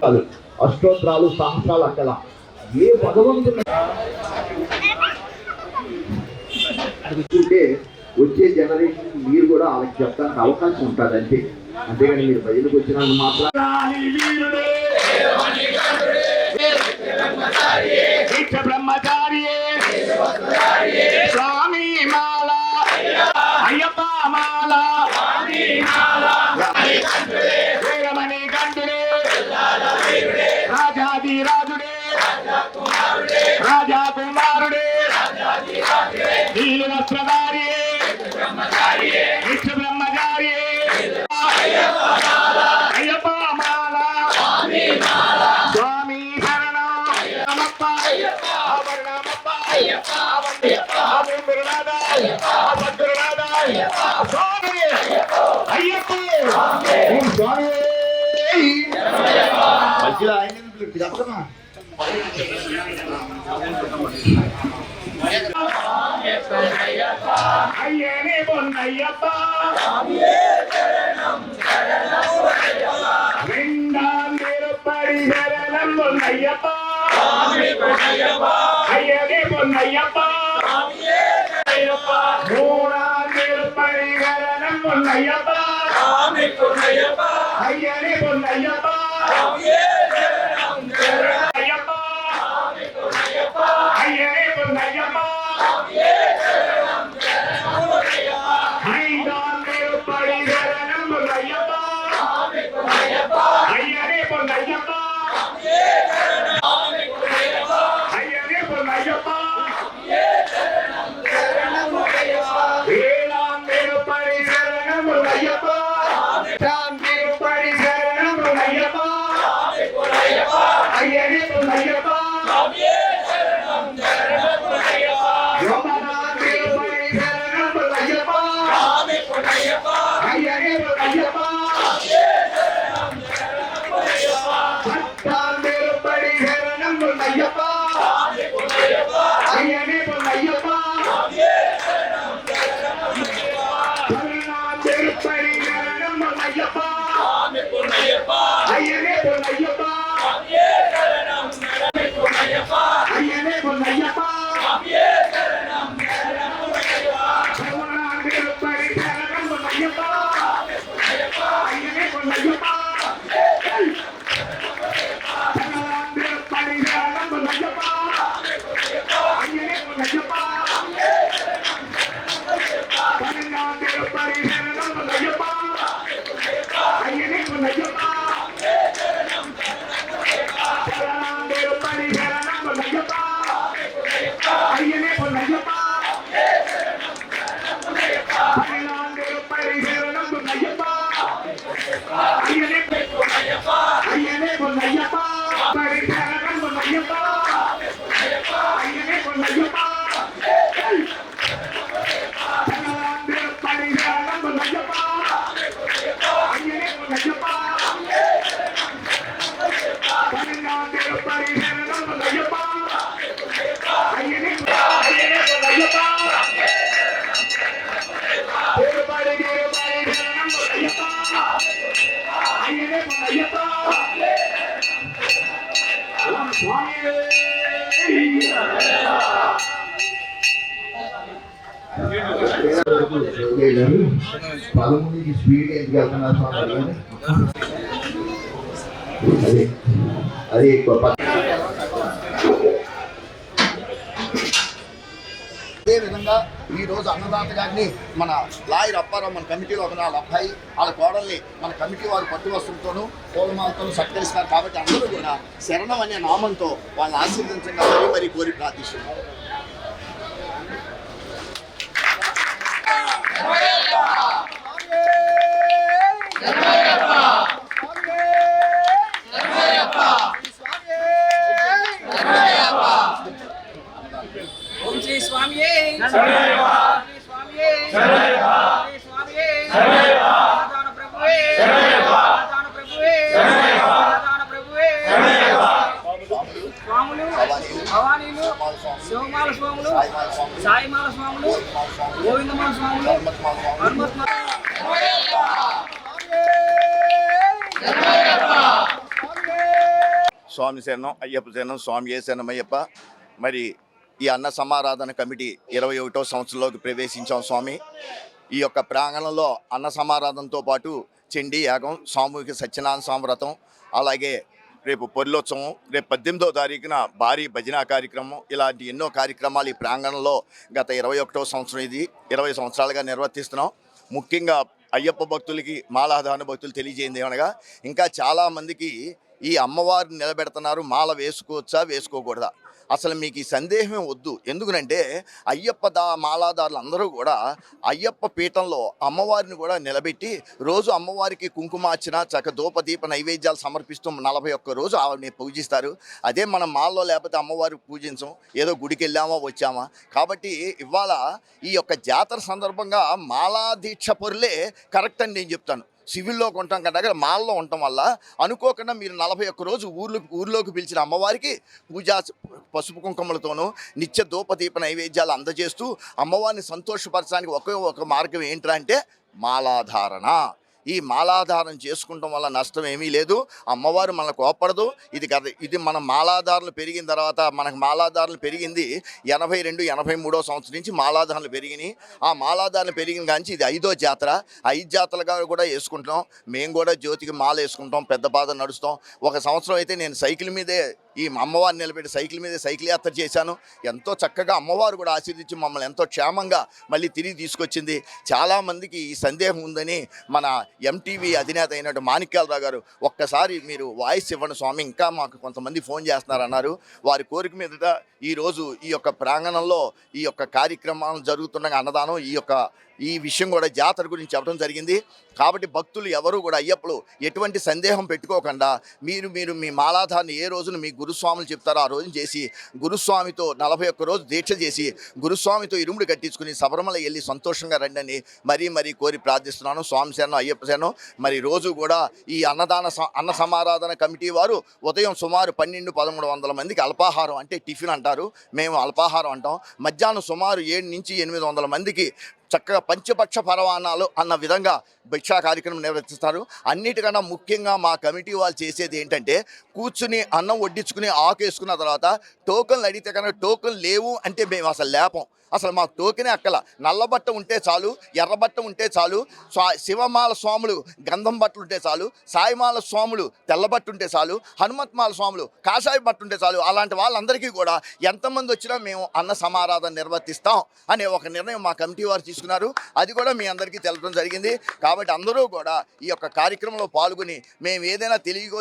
అష్టోత్తరాలు సహస్రాలు అక్కడ ఏ భగవంతుడు వచ్చే జనరేషన్ మీరు కూడా వాళ్ళకి చెప్పడానికి అవకాశం ఉంటుంది అంతే. అంతేగాని మీరు బయటకు వచ్చినందుకు మాత్రం స్వామి మాల అయ్యప్ప మాల వీరమణి కంఠుడే రాజాది రాజుడే రాజా కుమారుడే నీలి వస్త్రధారి విష్ణు బ్రహ్మచారి అయ్యప్ప మాల స్వామి శరణం నమప్ప అపర్ణమప్ప అబుంగురునాథ అబద్గురునాథ స్వామి అయ్యప్ప స్వామి మధ్యలో ఆయన చెప్పమా అయ్యనే పొన్నయ్యప్ప రెండాం నిరుపడి శరణం పొన్నయ్యప్ప అయ్యనే పొన్నయ్యప్ప మూడాం నిరుపడి శరణం పొన్నయ్యప్ప అయ్యనే పొన్నయ్యప్ప అయ్యనే పొన్నయ్యప్ప పదమూడుకి స్పీడ్ ఎందుకు వెళ్తున్నారు స్వామి? అది అదేవిధంగా ఈరోజు అన్నదాత గారిని మన లాయర్ అప్పారావు మన కమిటీలో ఒక 4 అబ్బాయి వాళ్ళ కోడల్ని మన కమిటీ వారు పట్టు వస్త్రంతోనూ పూలమాలతోనూ సత్కరిస్తారు. కాబట్టి అందరూ కూడా శరణం అనే నామంతో వాళ్ళని ఆశీర్వదించగా మరీ కోరి ప్రార్థిస్తున్నారు. ఓం శ్రీ స్వామియే భవానీలు శివమాల స్వాములు సాయిమాల స్వాములు గోవిందమాల స్వాములు హనుమత్మాల స్వామి శరణం అయ్యప్ప శరణం స్వామి శరణమయ్యప్ప. మరి ఈ అన్న సమారాధన కమిటీ 21వ సంవత్సరంలోకి ప్రవేశించాం స్వామి. ఈ యొక్క ప్రాంగణంలో అన్న సమారాధనతో పాటు చండీ యాగం, సామూహిక సత్యనారాయణ స్వామి వ్రతం, అలాగే రేపు పొర్లోత్సవం, రేపు 18వ తారీఖున భారీ భజన కార్యక్రమం, ఇలాంటి ఎన్నో కార్యక్రమాలు ఈ ప్రాంగణంలో గత 21వ సంవత్సరం ఇది 20 సంవత్సరాలుగా నిర్వర్తిస్తున్నాం. ముఖ్యంగా అయ్యప్ప భక్తులకి, మాలాధారణ భక్తులు తెలియజేయండి ఏమనగా, ఇంకా చాలామందికి ఈ అమ్మవారిని నిలబెడుతున్నారు, మాల వేసుకోవచ్చా వేసుకోకూడదా, అసలు మీకు ఈ సందేహమే వద్దు. ఎందుకనంటే అయ్యప్ప మాలాదారులు అందరూ కూడా అయ్యప్ప పీఠంలో అమ్మవారిని కూడా నిలబెట్టి రోజు అమ్మవారికి కుంకుమార్చన, ధూపదీప నైవేద్యాలు సమర్పిస్తూ 41 రోజు ఆవిడని పూజిస్తారు. అదే మనం మాల్లో లేకపోతే అమ్మవారికి పూజించం, ఏదో గుడికి వెళ్ళామా వచ్చామా. కాబట్టి ఇవాళ ఈ యొక్క జాతర సందర్భంగా మాలా దీక్ష పొరులే కరెక్ట్ అని నేను చెప్తాను. సివిల్లో ఉంటాం కదా, మాల్లో ఉండటం వల్ల అనుకోకుండా మీరు 41 రోజు ఊర్లోకి పిలిచిన అమ్మవారికి పూజా పసుపు కుంకుమలతోనూ నిత్య ధూపదీప నైవేద్యాలు అందజేస్తూ అమ్మవారిని సంతోషపరచడానికి ఒకే ఒక మార్గం ఏంటంటే మాలాధారణ. ఈ మాలాధారణ చేసుకుంటాం వల్ల నష్టం ఏమీ లేదు, అమ్మవారు మనకు కోపడదు. ఇది మన మాలాధారలు పెరిగిన తర్వాత, మనకు మాలాధారలు పెరిగింది 82-83వ సంవత్సరం నుంచి మాలాధారలు పెరిగినాయి. ఆ మాలాధారలు పెరిగిన కానీ ఇది 5వ జాతర. 5 జాతరలుగా కూడా వేసుకుంటాం. మేము కూడా జ్యోతికి మాల వేసుకుంటాం, పెద్ద పాద నడుస్తాం. ఒక సంవత్సరం అయితే నేను సైకిల్ మీదే ఈ అమ్మవారిని నిలబెట్టి సైకిల్ యాత్ర చేశాను. ఎంతో చక్కగా అమ్మవారు కూడా ఆశీర్వదించి మమ్మల్ని ఎంతో క్షేమంగా మళ్ళీ తిరిగి తీసుకొచ్చింది. చాలామందికి ఈ సందేహం ఉందని మన ఎంటీవీ అధినేత అయినట్టు మాణిక్యాలరావు గారు ఒక్కసారి మీరు వాయిస్ ఇవ్వండి స్వామి, ఇంకా మాకు కొంతమంది ఫోన్ చేస్తున్నారన్నారు. వారి కోరిక మీదట ఈరోజు ఈ యొక్క ప్రాంగణంలో ఈ యొక్క కార్యక్రమాలు జరుగుతున్న అన్నదానం, ఈ విషయం కూడా జాతర గురించి చెప్పడం జరిగింది. కాబట్టి భక్తులు ఎవరు కూడా అయ్యప్పలు ఎటువంటి సందేహం పెట్టుకోకుండా మీరు మీ మాలాధారణ ఏ రోజున మీ గురుస్వాములు చెప్తారో ఆ రోజున చేసి, గురుస్వామితో 41 రోజు దీక్ష చేసి, గురుస్వామితో ఇరుముడు కట్టించుకుని శబరిమల వెళ్ళి సంతోషంగా రండి మరీ కోరి ప్రార్థిస్తున్నాను. స్వామి శరణం అయ్యప్ప శరణం. మరి రోజు కూడా ఈ అన్న సమారాధన కమిటీ వారు ఉదయం సుమారు 1200-1300 మందికి అల్పాహారం అంటే టిఫిన్ అంటారు, మేము అల్పాహారం అంటాం. మధ్యాహ్నం సుమారు 700 నుంచి 800 మందికి చక్కగా పంచపక్ష పరవాణాలు అన్న విధంగా భిక్షా కార్యక్రమం నిర్వర్తిస్తారు. అన్నిటికన్నా ముఖ్యంగా మా కమిటీ వాళ్ళు చేసేది ఏంటంటే, కూర్చుని అన్నం వడ్డించుకుని ఆకేసుకున్న తర్వాత టోకన్లు అడిగితే కనుక టోకన్ లేవు అంటే మేము అసలు లేపం. అసలు మాకు టోకెనే అక్కల. నల్లబట్ట ఉంటే చాలు, ఎర్రబట్ట ఉంటే చాలు, శివమాల స్వాములు గంధం బట్టలు ఉంటే చాలు, సాయిమాల స్వాములు తెల్లబట్టు ఉంటే చాలు, హనుమత్మాల స్వాములు కాషాయ బట్టు ఉంటే చాలు. అలాంటి వాళ్ళందరికీ కూడా ఎంతమంది వచ్చినా మేము అన్న సమారాధన నిర్వర్తిస్తాం అనే ఒక నిర్ణయం మా కమిటీ వారు తీసుకున్నారు. అది కూడా మీ అందరికీ తెలపడం జరిగింది. కాబట్టి అందరూ కూడా ఈ యొక్క కార్యక్రమంలో పాల్గొని మేము ఏదైనా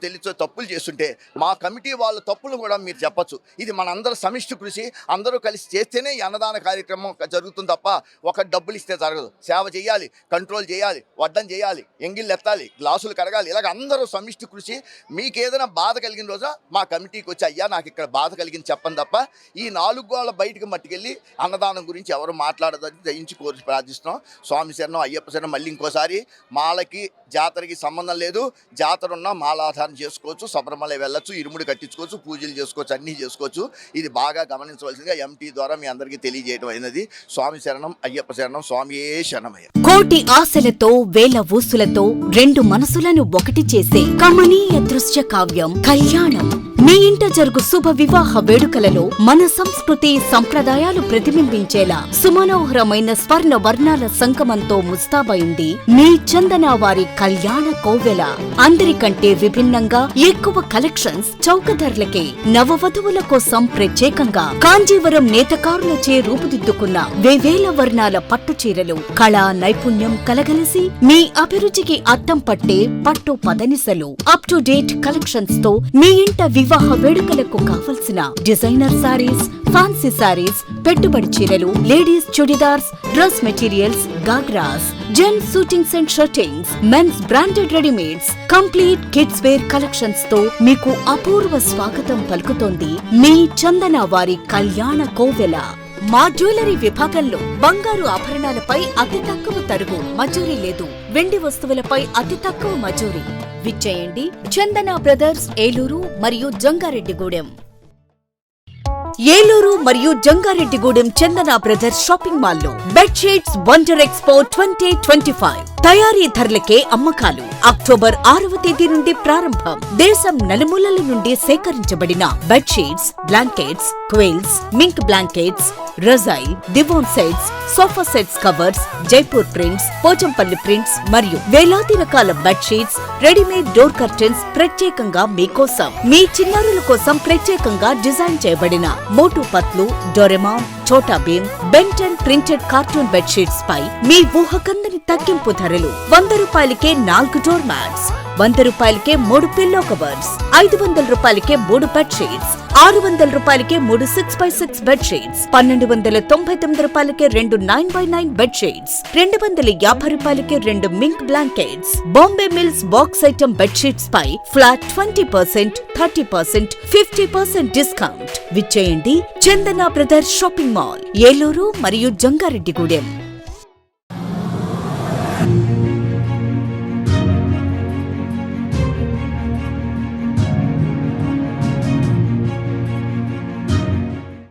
తెలియచో తప్పులు చేస్తుంటే మా కమిటీ వాళ్ళ తప్పులు కూడా మీరు చెప్పచ్చు. ఇది మనందరూ సమిష్టి కృషి, అందరూ కలిసి చేస్తేనే ఈ అన్నదాన కార్యక్రమం జరుగుతుంది తప్ప ఒక డబ్బులు ఇస్తే జరగదు. సేవ చేయాలి, కంట్రోల్ చేయాలి, వడ్డం చేయాలి, ఎంగిళ్ళు ఎత్తాలి, గ్లాసులు కడగాలి. ఇలాగ అందరూ సమిష్టి కృషి. మీకు ఏదైనా బాధ కలిగిన రోజు మా కమిటీకి వచ్చి, అయ్యా నాకు ఇక్కడ బాధ కలిగింది చెప్పండి తప్ప ఈ 4 గోళ్ళ బయటకు మట్టుకెళ్ళి అన్నదానం గురించి ఎవరు మాట్లాడదని దయించి కోరి ప్రార్థిస్తున్నాం. స్వామి శరణం అయ్యప్ప శరణం. మళ్ళీ ఇంకోసారి మాలకి జాతరకి సంబంధం లేదు. జాతర ఉన్నా మాలాధారణ చేసుకోవచ్చు, శబరిమల వెళ్ళొచ్చు, ఇరుముడి కట్టించుకోవచ్చు, పూజలు చేసుకోవచ్చు, అన్నీ చేసుకోవచ్చు. ఇది బాగా గమనించవలసిందిగా ఎంటీ ద్వారా మీ అందరికీ తెలియజేయడం అయినది. స్వామి శరణం అయ్యప్ప శరణం. స్వామియే శరణమయ్య. కోటి ఆశలతో వేల ఊసులతో 2 మనసులను ఒకటి చేసే కమనీయ దృశ్య కావ్యం కళ్యాణం. మీ ఇంట జరుగు శుభ వివాహ వేడుకలలో మన సంస్కృతి సంప్రదాయాలు ప్రతిబింబించేలా సుమనోహరమైన స్వర్ణ వర్ణాల సంగమంతో ముస్తాబైంది మీ చందన వారి కళ్యాణ కోవెల. అందరికంటే విభిన్నంగా ఎక్కువ కలెక్షన్స్ చౌక ధరలకే నవవధువుల కోసం ప్రత్యేకంగా కాంజీవరం నేతకారులచే రూపుదిద్దుకున్న వేవేల వర్ణాల పట్టు చీరలు, కళా నైపుణ్యం కలగలిసి మీ అభిరుచికి అద్దం పట్టే పట్టు పదనిసలు, అప్ టు డేట్ కలెక్షన్స్ తో మీ ఇంట వివాహ వేడుకలకు కావలసిన డిజైనర్ సారీస్, ఫ్యాన్సీ సారీస్, పెట్టుబడి చీరలు, ladies churidars, dress materials, ghagras, gents suitings and shirtings, men's branded readymades, complete kids wear collections తో మీకు అపూర్వ స్వాగతం పలుకుతోంది మీ చందన వారి కళ్యాణ కోవెల. మా జ్యువెలరీ విభాగంలో బంగారు ఆభరణాలపై అతి తక్కువ తరుగు, మజూరీ లేదు. వెండి వస్తువులపై అతి తక్కువ మజూరీ. విచ్చేయండి చందన బ్రదర్స్, ఏలూరు మరియు జంగారెడ్డిగూడెం. ఏలూరు మరియు జంగారెడ్డిగూడెం చందన బ్రదర్స్ షాపింగ్ మాల్లో బెడ్షీట్స్ వండర్ ఎక్స్పో 2025 తయారీ ధరలకే అమ్మకాలు. అక్టోబర్ 6వ తేదీ నుండి ప్రారంభం. దేశం నలుమూలల నుండి సేకరించబడిన bedsheets, blankets, quilts, mink blankets, రజాయి, divan sets, sofa sets covers, Jaipur prints, Pochampally prints మరియు వేలాది రకాల బెడ్షీట్స్, రెడీమేడ్ డోర్ కర్టెన్స్ ప్రత్యేకంగా మీకోసం. మీ చిన్నారుల కోసం ప్రత్యేకంగా డిజైన్ చేయబడిన మోటు Patlu, Doraemon, Chhota Bheem, Ben Ten printed cartoon bedsheets పై మీ ఊహకందని తగ్గింపు ధరలు. 100 రూపాయలకే 4 డోర్ మ్యాట్స్, 100 రూపాయలకే 3 పిల్లో కవర్స్, 500 రూపాయలకే 3 బెడ్షీట్స్, 600 రూపాయలకే 3 6x6 బెడ్షీట్స్, 1299 రూపాయలకే 2 9x9 బెడ్షీట్స్, 250 రూపాయలకే 2 mink blankets. Bombay mills box item bedsheets పై ఫ్లాట్ 20%, 30%, 50% డిస్కౌంట్. విచ్చేయండి Chandana brothers shopping mall, Eluru మరియు జంగారెడ్డిగూడెం.